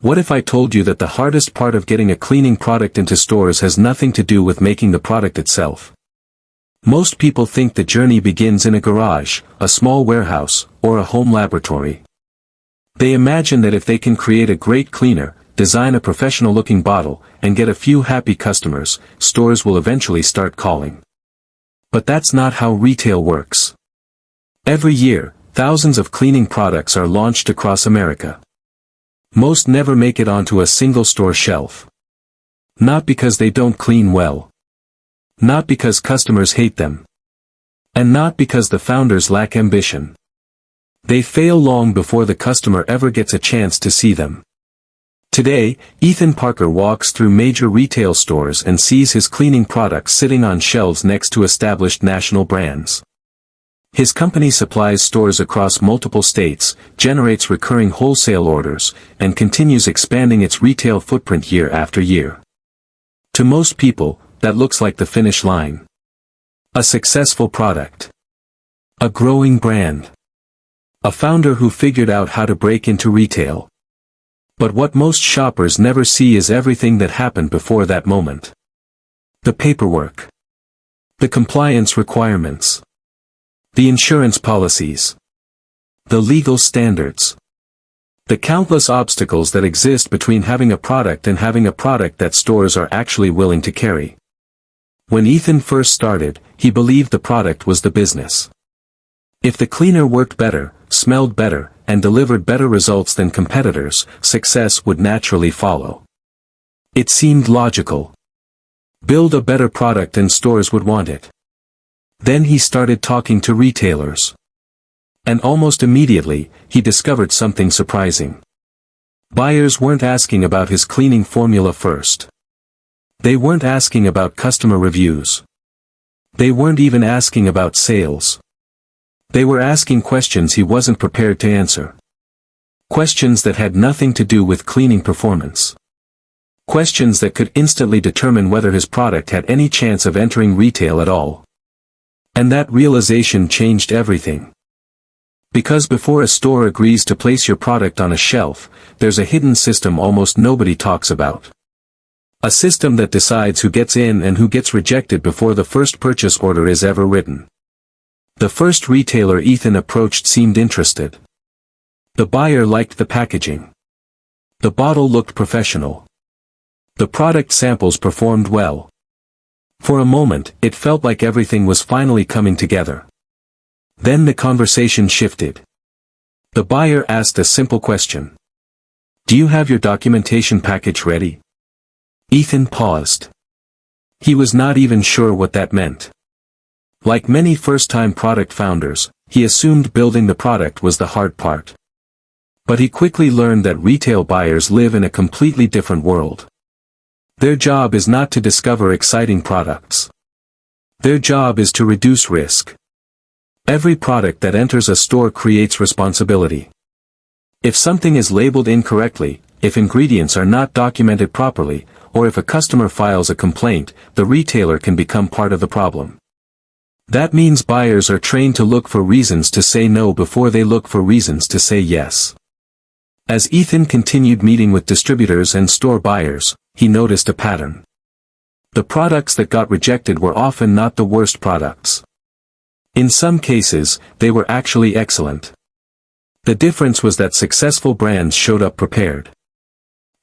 What if I told you that the hardest part of getting a cleaning product into stores has nothing to do with making the product itself? Most people think the journey begins in a garage, a small warehouse, or a home laboratory. They imagine that if they can create a great cleaner, design a professional-looking bottle, and get a few happy customers, stores will eventually start calling. But that's not how retail works. Every year, thousands of cleaning products are launched across America. Most never make it onto a single store shelf. Not because they don't clean well. Not because customers hate them. And not because the founders lack ambition. They fail long before the customer ever gets a chance to see them. Today, Ethan Parker walks through major retail stores and sees his cleaning products sitting on shelves next to established national brands. His company supplies stores across multiple states, generates recurring wholesale orders, and continues expanding its retail footprint year after year. To most people, that looks like the finish line. A successful product. A growing brand. A founder who figured out how to break into retail. But what most shoppers never see is everything that happened before that moment. The paperwork. The compliance requirements. The insurance policies. The legal standards. The countless obstacles that exist between having a product and having a product that stores are actually willing to carry. When Ethan first started, he believed the product was the business. If the cleaner worked better, smelled better, and delivered better results than competitors, success would naturally follow. It seemed logical. Build a better product and stores would want it. Then he started talking to retailers. And almost immediately, he discovered something surprising. Buyers weren't asking about his cleaning formula first. They weren't asking about customer reviews. They weren't even asking about sales. They were asking questions he wasn't prepared to answer. Questions that had nothing to do with cleaning performance. Questions that could instantly determine whether his product had any chance of entering retail at all. And that realization changed everything. Because before a store agrees to place your product on a shelf, there's a hidden system almost nobody talks about. A system that decides who gets in and who gets rejected before the first purchase order is ever written. The first retailer Ethan approached seemed interested. The buyer liked the packaging. The bottle looked professional. The product samples performed well. For a moment, it felt like everything was finally coming together. Then the conversation shifted. The buyer asked a simple question. Do you have your documentation package ready? Ethan paused. He was not even sure what that meant. Like many first-time product founders, he assumed building the product was the hard part. But he quickly learned that retail buyers live in a completely different world. Their job is not to discover exciting products. Their job is to reduce risk. Every product that enters a store creates responsibility. If something is labeled incorrectly, if ingredients are not documented properly, or if a customer files a complaint, the retailer can become part of the problem. That means buyers are trained to look for reasons to say no before they look for reasons to say yes. As Ethan continued meeting with distributors and store buyers, he noticed a pattern. The products that got rejected were often not the worst products. In some cases, they were actually excellent. The difference was that successful brands showed up prepared.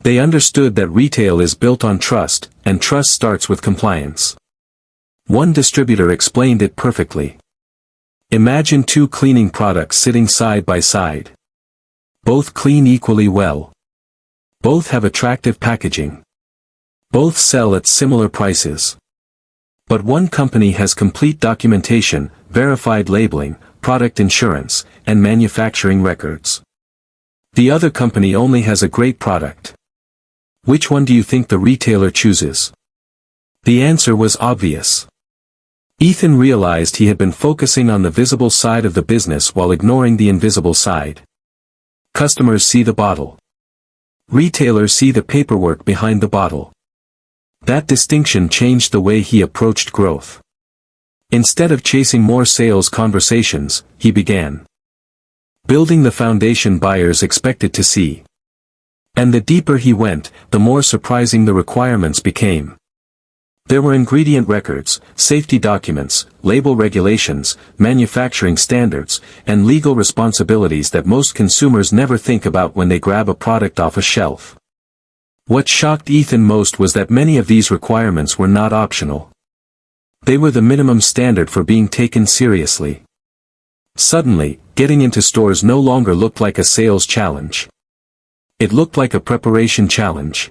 They understood that retail is built on trust, and trust starts with compliance. One distributor explained it perfectly. Imagine two cleaning products sitting side by side. Both clean equally well. Both have attractive packaging. Both sell at similar prices. But one company has complete documentation, verified labeling, product insurance, and manufacturing records. The other company only has a great product. Which one do you think the retailer chooses? The answer was obvious. Ethan realized he had been focusing on the visible side of the business while ignoring the invisible side. Customers see the bottle. Retailers see the paperwork behind the bottle. That distinction changed the way he approached growth. Instead of chasing more sales conversations, he began building the foundation buyers expected to see. And the deeper he went, the more surprising the requirements became. There were ingredient records, safety documents, label regulations, manufacturing standards, and legal responsibilities that most consumers never think about when they grab a product off a shelf. What shocked Ethan most was that many of these requirements were not optional. They were the minimum standard for being taken seriously. Suddenly, getting into stores no longer looked like a sales challenge. It looked like a preparation challenge.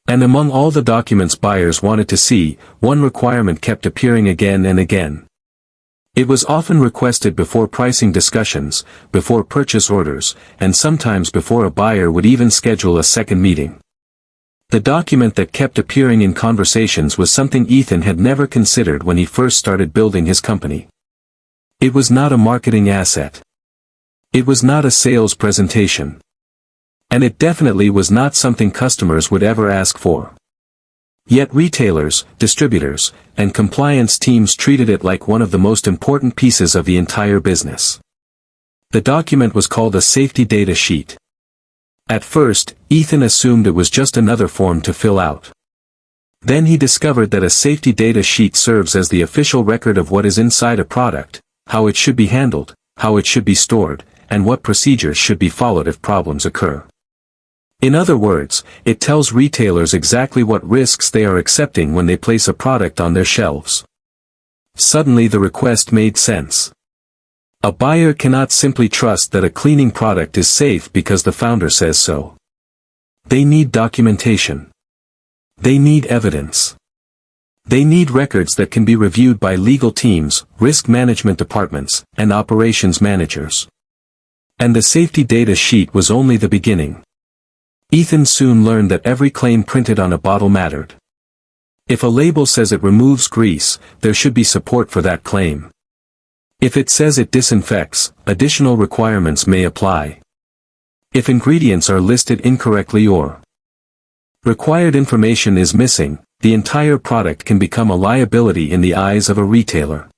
And among all the documents buyers wanted to see, one requirement kept appearing again and again. It was often requested before pricing discussions, before purchase orders, and sometimes before a buyer would even schedule a second meeting. The document that kept appearing in conversations was something Ethan had never considered when he first started building his company. It was not a marketing asset. It was not a sales presentation. And it definitely was not something customers would ever ask for. Yet retailers, distributors, and compliance teams treated it like one of the most important pieces of the entire business. The document was called a safety data sheet. At first, Ethan assumed it was just another form to fill out. Then he discovered that a safety data sheet serves as the official record of what is inside a product, how it should be handled, how it should be stored, and what procedures should be followed if problems occur. In other words, it tells retailers exactly what risks they are accepting when they place a product on their shelves. Suddenly the request made sense. A buyer cannot simply trust that a cleaning product is safe because the founder says so. They need documentation. They need evidence. They need records that can be reviewed by legal teams, risk management departments, and operations managers. And the safety data sheet was only the beginning. Ethan soon learned that every claim printed on a bottle mattered. If a label says it removes grease, there should be support for that claim. If it says it disinfects, additional requirements may apply. If ingredients are listed incorrectly or required information is missing, the entire product can become a liability in the eyes of a retailer.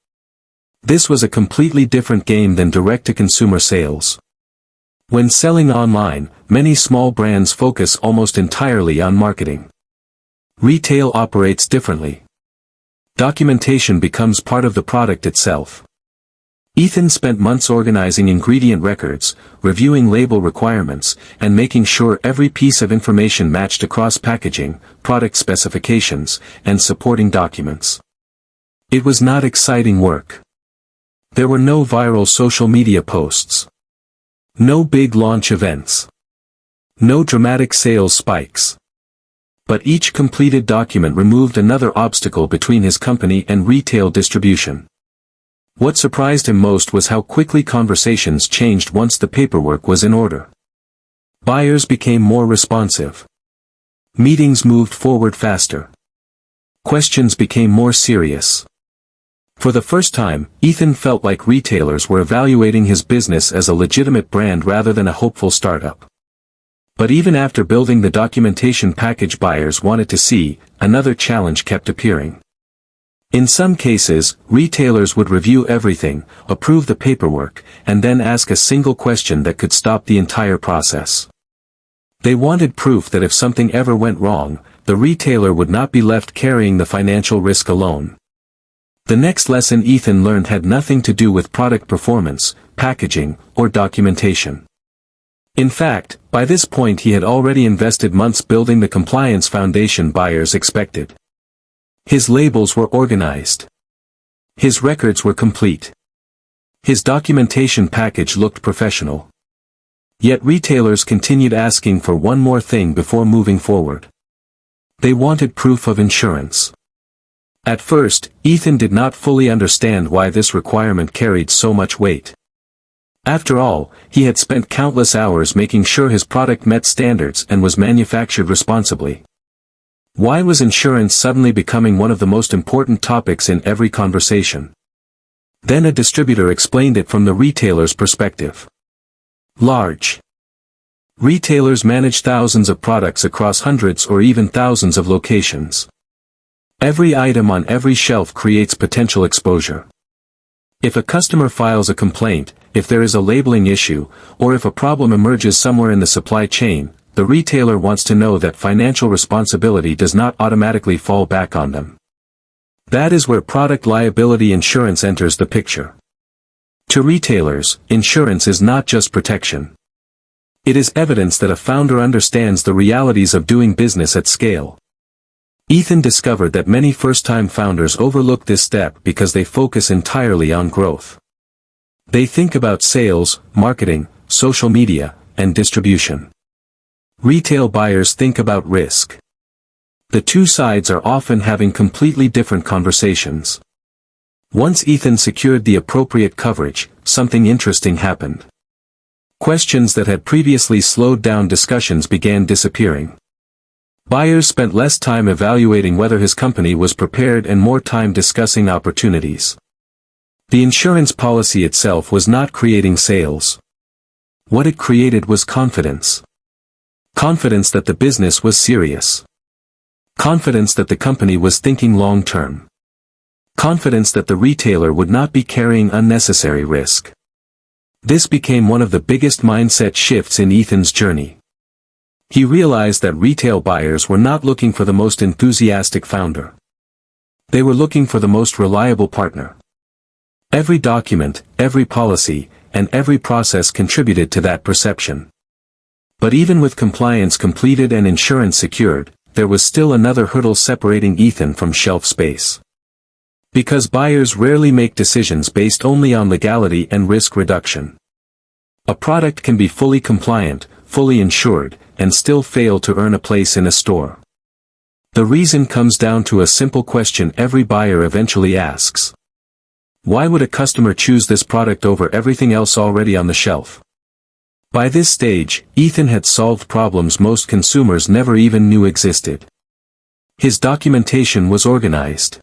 This was a completely different game than direct-to-consumer sales. When selling online, many small brands focus almost entirely on marketing. Retail operates differently. Documentation becomes part of the product itself. Ethan spent months organizing ingredient records, reviewing label requirements, and making sure every piece of information matched across packaging, product specifications, and supporting documents. It was not exciting work. There were no viral social media posts. No big launch events. No dramatic sales spikes. But each completed document removed another obstacle between his company and retail distribution. What surprised him most was how quickly conversations changed once the paperwork was in order. Buyers became more responsive. Meetings moved forward faster. Questions became more serious. For the first time, Ethan felt like retailers were evaluating his business as a legitimate brand rather than a hopeful startup. But even after building the documentation package buyers wanted to see, another challenge kept appearing. In some cases, retailers would review everything, approve the paperwork, and then ask a single question that could stop the entire process. They wanted proof that if something ever went wrong, the retailer would not be left carrying the financial risk alone. The next lesson Ethan learned had nothing to do with product performance, packaging, or documentation. In fact, by this point he had already invested months building the compliance foundation buyers expected. His labels were organized. His records were complete. His documentation package looked professional. Yet retailers continued asking for one more thing before moving forward. They wanted proof of insurance. At first, Ethan did not fully understand why this requirement carried so much weight. After all, he had spent countless hours making sure his product met standards and was manufactured responsibly. Why was insurance suddenly becoming one of the most important topics in every conversation? Then a distributor explained it from the retailer's perspective. Large retailers manage thousands of products across hundreds or even thousands of locations. Every item on every shelf creates potential exposure. If a customer files a complaint, if there is a labeling issue, or if a problem emerges somewhere in the supply chain, the retailer wants to know that financial responsibility does not automatically fall back on them. That is where product liability insurance enters the picture. To retailers, insurance is not just protection. It is evidence that a founder understands the realities of doing business at scale. Ethan discovered that many first-time founders overlook this step because they focus entirely on growth. They think about sales, marketing, social media, and distribution. Retail buyers think about risk. The two sides are often having completely different conversations. Once Ethan secured the appropriate coverage, something interesting happened. Questions that had previously slowed down discussions began disappearing. Buyers spent less time evaluating whether his company was prepared and more time discussing opportunities. The insurance policy itself was not creating sales. What it created was confidence. Confidence that the business was serious. Confidence that the company was thinking long-term. Confidence that the retailer would not be carrying unnecessary risk. This became one of the biggest mindset shifts in Ethan's journey. He realized that retail buyers were not looking for the most enthusiastic founder. They were looking for the most reliable partner. Every document, every policy, and every process contributed to that perception. But even with compliance completed and insurance secured, there was still another hurdle separating Ethan from shelf space. Because buyers rarely make decisions based only on legality and risk reduction. A product can be fully compliant, fully insured, and still fail to earn a place in a store. The reason comes down to a simple question every buyer eventually asks. Why would a customer choose this product over everything else already on the shelf? By this stage, Ethan had solved problems most consumers never even knew existed. His documentation was organized.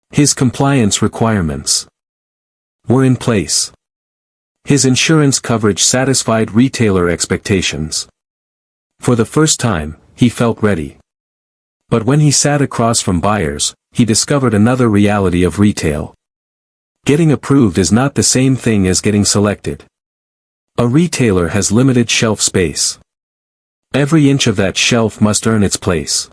His compliance requirements were in place. His insurance coverage satisfied retailer expectations. For the first time, he felt ready. But when he sat across from buyers, he discovered another reality of retail. Getting approved is not the same thing as getting selected. A retailer has limited shelf space. Every inch of that shelf must earn its place.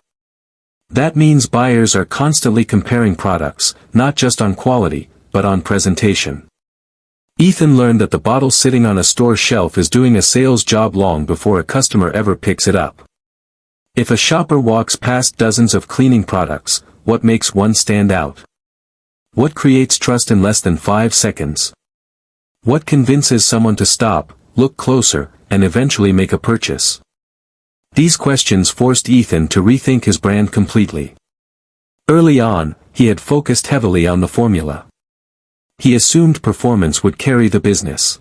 That means buyers are constantly comparing products, not just on quality, but on presentation. Ethan learned that the bottle sitting on a store shelf is doing a sales job long before a customer ever picks it up. If a shopper walks past dozens of cleaning products, what makes one stand out? What creates trust in less than 5 seconds? What convinces someone to stop, look closer, and eventually make a purchase? These questions forced Ethan to rethink his brand completely. Early on, he had focused heavily on the formula. He assumed performance would carry the business.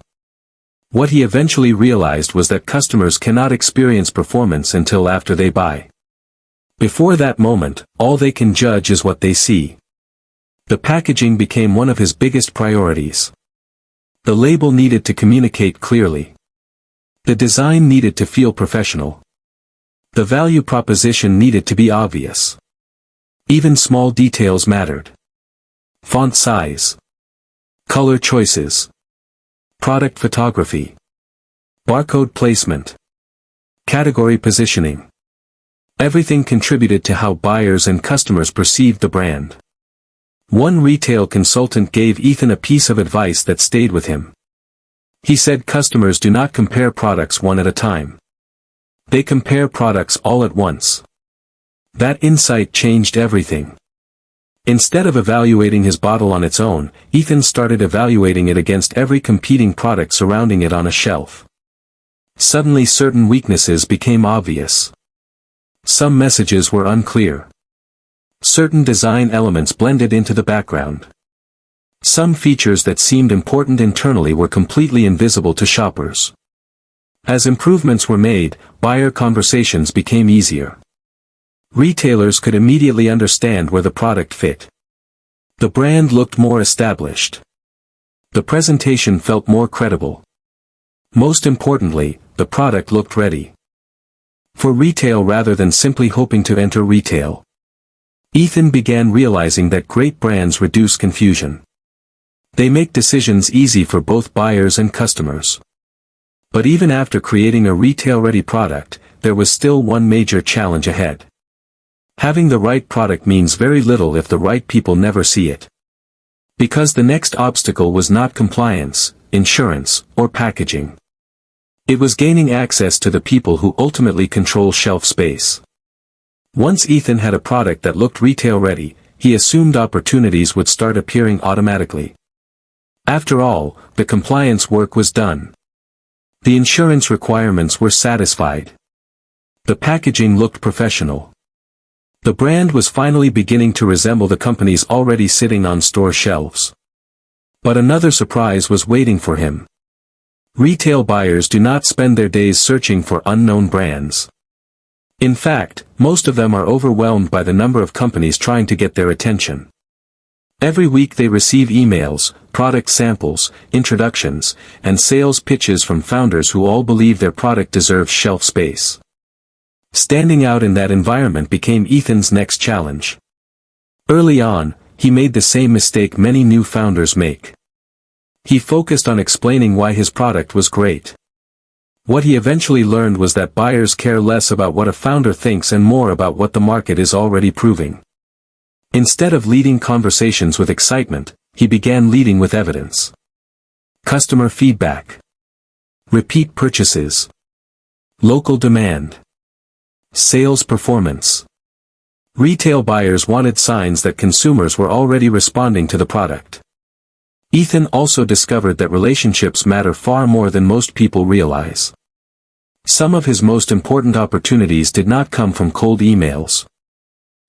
What he eventually realized was that customers cannot experience performance until after they buy. Before that moment, all they can judge is what they see. The packaging became one of his biggest priorities. The label needed to communicate clearly. The design needed to feel professional. The value proposition needed to be obvious. Even small details mattered. Font size. Color choices. Product photography. Barcode placement. Category positioning. Everything contributed to how buyers and customers perceived the brand. One retail consultant gave Ethan a piece of advice that stayed with him. He said customers do not compare products one at a time. They compare products all at once. That insight changed everything. Instead of evaluating his bottle on its own, Ethan started evaluating it against every competing product surrounding it on a shelf. Suddenly certain weaknesses became obvious. Some messages were unclear. Certain design elements blended into the background. Some features that seemed important internally were completely invisible to shoppers. As improvements were made, buyer conversations became easier. Retailers could immediately understand where the product fit. The brand looked more established. The presentation felt more credible. Most importantly, the product looked ready for retail rather than simply hoping to enter retail. Ethan began realizing that great brands reduce confusion. They make decisions easy for both buyers and customers. But even after creating a retail-ready product, there was still one major challenge ahead. Having the right product means very little if the right people never see it. Because the next obstacle was not compliance, insurance, or packaging. It was gaining access to the people who ultimately control shelf space. Once Ethan had a product that looked retail-ready, he assumed opportunities would start appearing automatically. After all, the compliance work was done. The insurance requirements were satisfied. The packaging looked professional. The brand was finally beginning to resemble the companies already sitting on store shelves. But another surprise was waiting for him. Retail buyers do not spend their days searching for unknown brands. In fact, most of them are overwhelmed by the number of companies trying to get their attention. Every week they receive emails, product samples, introductions, and sales pitches from founders who all believe their product deserves shelf space. Standing out in that environment became Ethan's next challenge. Early on, he made the same mistake many new founders make. He focused on explaining why his product was great. What he eventually learned was that buyers care less about what a founder thinks and more about what the market is already proving. Instead of leading conversations with excitement, he began leading with evidence. Customer feedback. Repeat purchases. Local demand. Sales performance. Retail buyers wanted signs that consumers were already responding to the product. Ethan also discovered that relationships matter far more than most people realize. Some of his most important opportunities did not come from cold emails.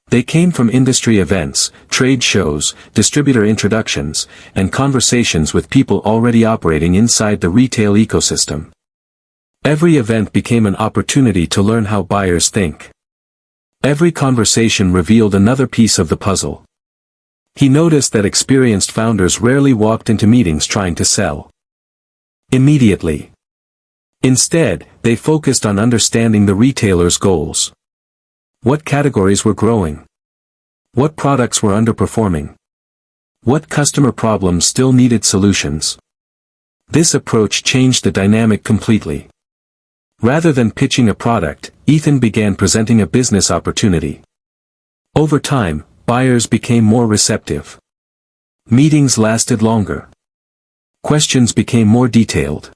They came from industry events, trade shows, distributor introductions, and conversations with people already operating inside the retail ecosystem. Every event became an opportunity to learn how buyers think. Every conversation revealed another piece of the puzzle. He noticed that experienced founders rarely walked into meetings trying to sell immediately. Instead, they focused on understanding the retailer's goals. What categories were growing? What products were underperforming? What customer problems still needed solutions? This approach changed the dynamic completely. Rather than pitching a product, Ethan began presenting a business opportunity. Over time, buyers became more receptive. Meetings lasted longer. Questions became more detailed.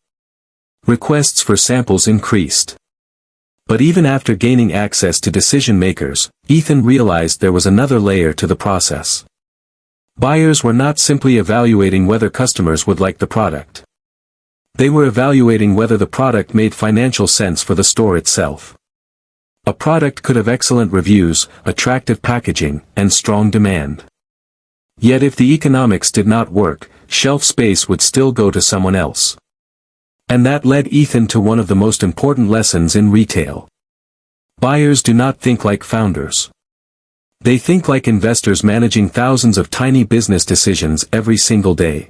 Requests for samples increased. But even after gaining access to decision makers, Ethan realized there was another layer to the process. Buyers were not simply evaluating whether customers would like the product. They were evaluating whether the product made financial sense for the store itself. A product could have excellent reviews, attractive packaging, and strong demand. Yet if the economics did not work, shelf space would still go to someone else. And that led Ethan to one of the most important lessons in retail. Buyers do not think like founders. They think like investors managing thousands of tiny business decisions every single day.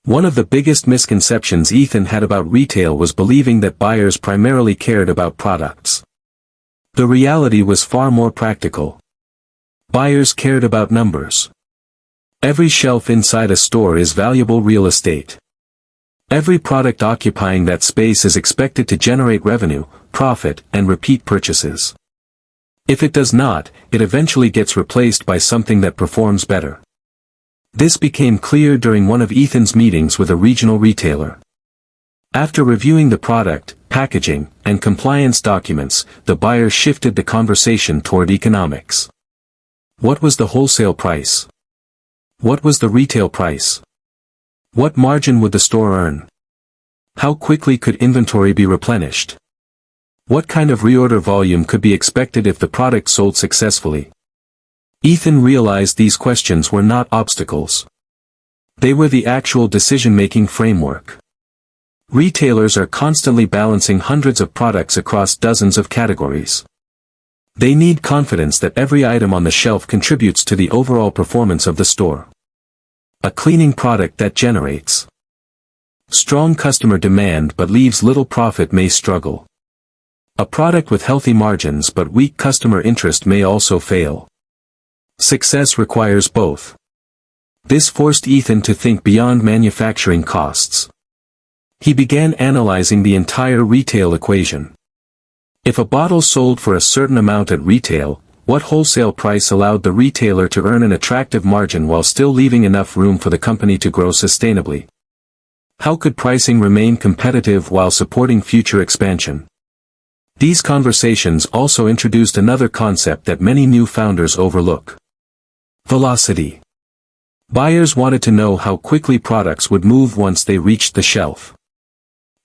One of the biggest misconceptions Ethan had about retail was believing that buyers primarily cared about products. The reality was far more practical. Buyers cared about numbers. Every shelf inside a store is valuable real estate. Every product occupying that space is expected to generate revenue, profit, and repeat purchases. If it does not, it eventually gets replaced by something that performs better. This became clear during one of Ethan's meetings with a regional retailer. After reviewing the product, packaging, and compliance documents, the buyer shifted the conversation toward economics. What was the wholesale price? What was the retail price? What margin would the store earn? How quickly could inventory be replenished? What kind of reorder volume could be expected if the product sold successfully? Ethan realized these questions were not obstacles. They were the actual decision-making framework. Retailers are constantly balancing hundreds of products across dozens of categories. They need confidence that every item on the shelf contributes to the overall performance of the store. A cleaning product that generates strong customer demand but leaves little profit may struggle. A product with healthy margins but weak customer interest may also fail. Success requires both. This forced Ethan to think beyond manufacturing costs. He began analyzing the entire retail equation. If a bottle sold for a certain amount at retail, what wholesale price allowed the retailer to earn an attractive margin while still leaving enough room for the company to grow sustainably? How could pricing remain competitive while supporting future expansion? These conversations also introduced another concept that many new founders overlook: velocity. Buyers wanted to know how quickly products would move once they reached the shelf.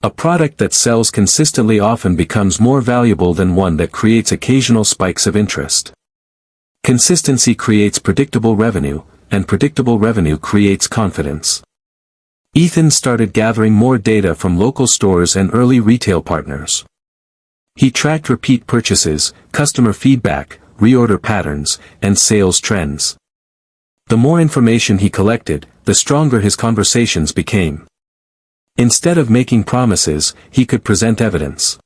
A product that sells consistently often becomes more valuable than one that creates occasional spikes of interest. Consistency creates predictable revenue, and predictable revenue creates confidence. Ethan started gathering more data from local stores and early retail partners. He tracked repeat purchases, customer feedback, reorder patterns, and sales trends. The more information he collected, the stronger his conversations became. Instead of making promises, he could present evidence.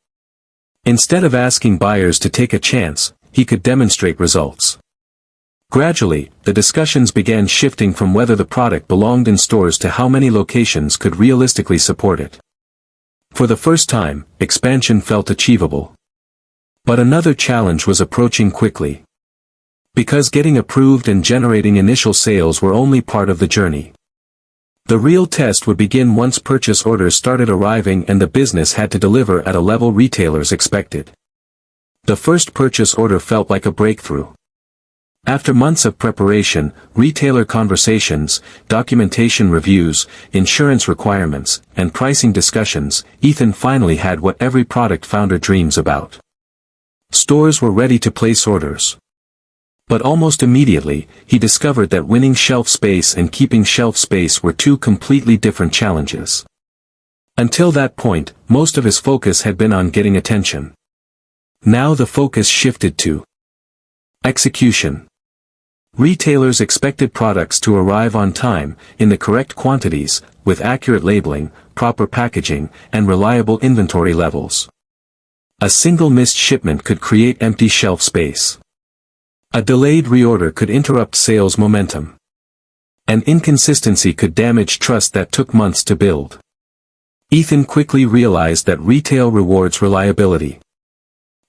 Instead of asking buyers to take a chance, he could demonstrate results. Gradually, the discussions began shifting from whether the product belonged in stores to how many locations could realistically support it. For the first time, expansion felt achievable. But another challenge was approaching quickly. Because getting approved and generating initial sales were only part of the journey. The real test would begin once purchase orders started arriving and the business had to deliver at a level retailers expected. The first purchase order felt like a breakthrough. After months of preparation, retailer conversations, documentation reviews, insurance requirements, and pricing discussions, Ethan finally had what every product founder dreams about. Stores were ready to place orders. But almost immediately, he discovered that winning shelf space and keeping shelf space were two completely different challenges. Until that point, most of his focus had been on getting attention. Now the focus shifted to execution. Retailers expected products to arrive on time, in the correct quantities, with accurate labeling, proper packaging, and reliable inventory levels. A single missed shipment could create empty shelf space. A delayed reorder could interrupt sales momentum. An inconsistency could damage trust that took months to build. Ethan quickly realized that retail rewards reliability.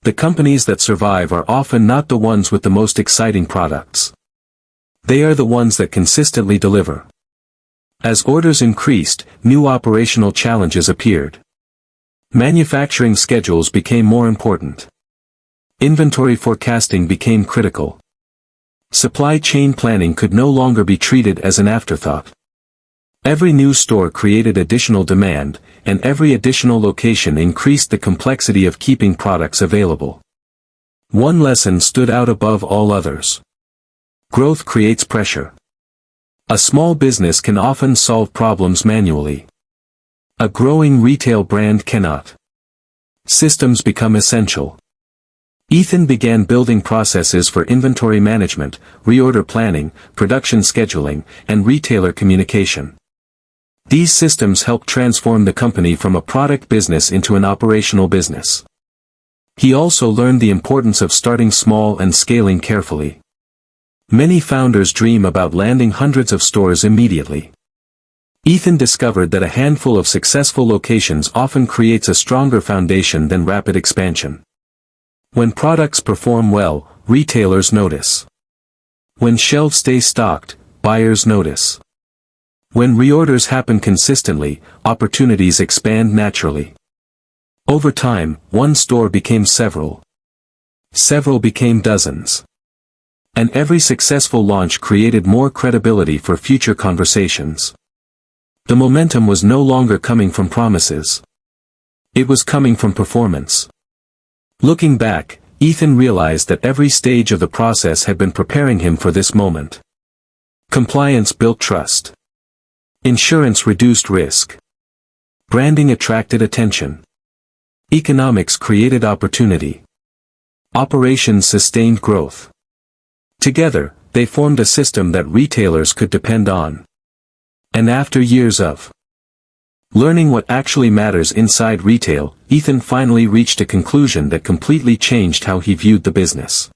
The companies that survive are often not the ones with the most exciting products. They are the ones that consistently deliver. As orders increased, new operational challenges appeared. Manufacturing schedules became more important. Inventory forecasting became critical. Supply chain planning could no longer be treated as an afterthought. Every new store created additional demand, and every additional location increased the complexity of keeping products available. One lesson stood out above all others. Growth creates pressure. A small business can often solve problems manually. A growing retail brand cannot. Systems become essential. Ethan began building processes for inventory management, reorder planning, production scheduling, and retailer communication. These systems helped transform the company from a product business into an operational business. He also learned the importance of starting small and scaling carefully. Many founders dream about landing hundreds of stores immediately. Ethan discovered that a handful of successful locations often creates a stronger foundation than rapid expansion. When products perform well, retailers notice. When shelves stay stocked, buyers notice. When reorders happen consistently, opportunities expand naturally. Over time, one store became several. Several became dozens. And every successful launch created more credibility for future conversations. The momentum was no longer coming from promises. It was coming from performance. Looking back, Ethan realized that every stage of the process had been preparing him for this moment. Compliance built trust. Insurance reduced risk. Branding attracted attention. Economics created opportunity. Operations sustained growth. Together, they formed a system that retailers could depend on. And after years of learning what actually matters inside retail, Ethan finally reached a conclusion that completely changed how he viewed the business.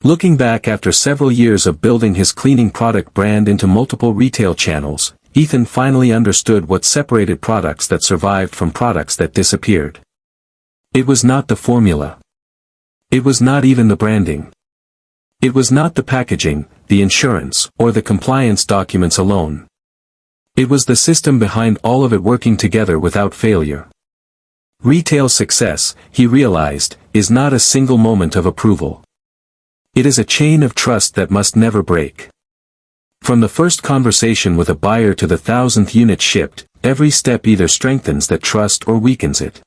Looking back after several years of building his cleaning product brand into multiple retail channels, Ethan finally understood what separated products that survived from products that disappeared. It was not the formula. It was not even the branding. It was not the packaging, the insurance, or the compliance documents alone. It was the system behind all of it working together without failure. Retail success, he realized, is not a single moment of approval. It is a chain of trust that must never break. From the first conversation with a buyer to the 1,000th unit shipped, every step either strengthens that trust or weakens it.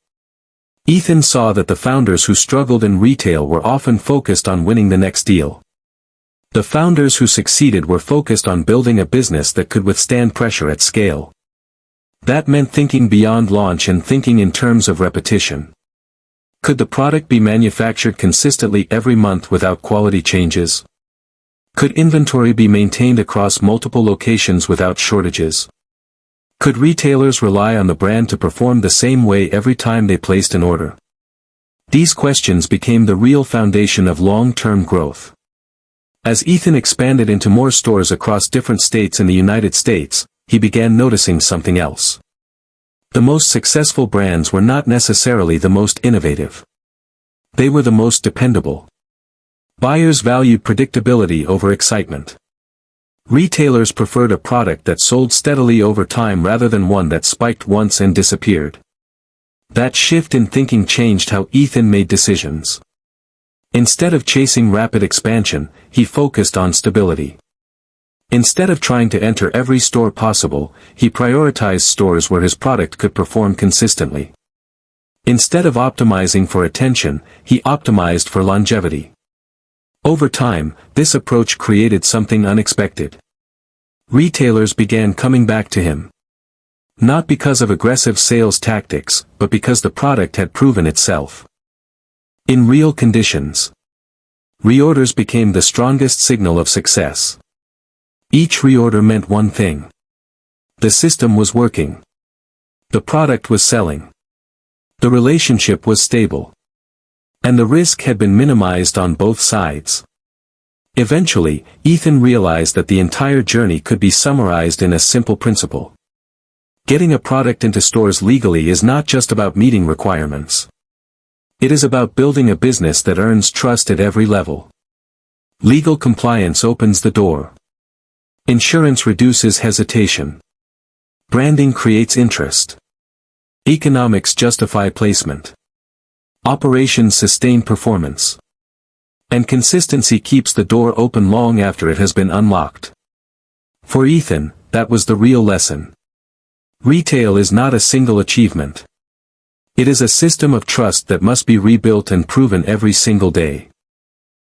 Ethan saw that the founders who struggled in retail were often focused on winning the next deal. The founders who succeeded were focused on building a business that could withstand pressure at scale. That meant thinking beyond launch and thinking in terms of repetition. Could the product be manufactured consistently every month without quality changes? Could inventory be maintained across multiple locations without shortages? Could retailers rely on the brand to perform the same way every time they placed an order? These questions became the real foundation of long-term growth. As Ethan expanded into more stores across different states in the United States, he began noticing something else. The most successful brands were not necessarily the most innovative. They were the most dependable. Buyers valued predictability over excitement. Retailers preferred a product that sold steadily over time rather than one that spiked once and disappeared. That shift in thinking changed how Ethan made decisions. Instead of chasing rapid expansion, he focused on stability. Instead of trying to enter every store possible, he prioritized stores where his product could perform consistently. Instead of optimizing for attention, he optimized for longevity. Over time, this approach created something unexpected. Retailers began coming back to him. Not because of aggressive sales tactics, but because the product had proven itself. In real conditions, reorders became the strongest signal of success. Each reorder meant one thing. The system was working. The product was selling. The relationship was stable. And the risk had been minimized on both sides. Eventually, Ethan realized that the entire journey could be summarized in a simple principle. Getting a product into stores legally is not just about meeting requirements. It is about building a business that earns trust at every level. Legal compliance opens the door. Insurance reduces hesitation. Branding creates interest. Economics justify placement. Operations sustain performance. And consistency keeps the door open long after it has been unlocked. For Ethan, that was the real lesson. Retail is not a single achievement. It is a system of trust that must be rebuilt and proven every single day.